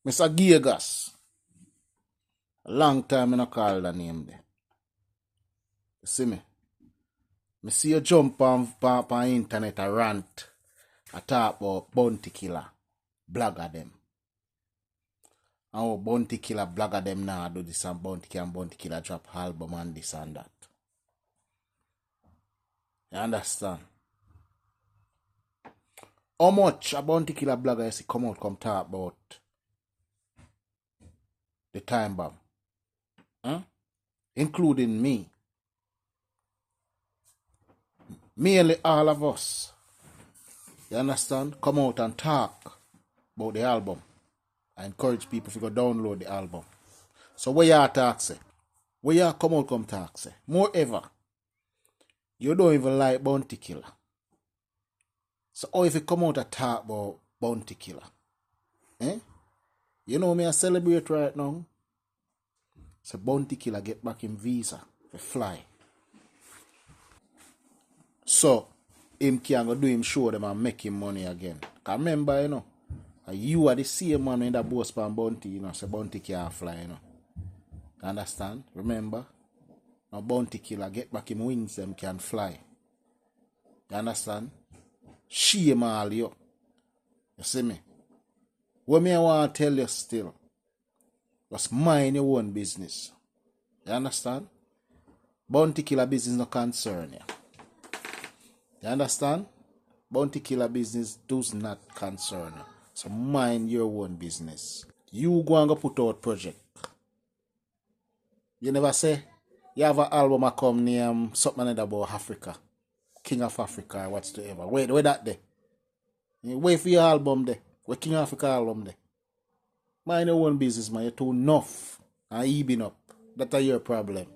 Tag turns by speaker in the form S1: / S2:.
S1: Mr. Gigas. A long time I no call the name there. You see me? Me see you jump on internet a rant. I talk about bounty killer. Blogger them. And bounty killer blogger them now do this and bounty killer drop album and this and that. You understand? How much a bounty killer blogger is come talk about the time bomb? Huh? Including me. Mainly all of us. You understand? Come out and talk about the album. I encourage people to go download the album. So where you talk say? Where you come talk say? Moreover, you don't even like bounty killer. So how if you come out and talk about bounty killer? Eh? You know me I celebrate right now. So bounty killer get back in visa to fly. So him can go do him show them and make him money again. Cause remember, you know, you are the same man in the boss pan bounty, you know, so bounty can't fly, you know. Understand? Remember? Now bounty killer get back him wings, them can fly. You understand? Shame all you. You see me? What me I want to tell you still, just mind your own business. You understand? Bounty killer business no concern you. You understand? Bounty killer business does not concern you. So mind your own business. You go and go put out project. You never say, you have an album that come name something about Africa. King of Africa or whatsoever. Where that there? Wait for your album there. Where King of Africa album there? Mind your own business, man. You're too enough. And even up. That's your problem.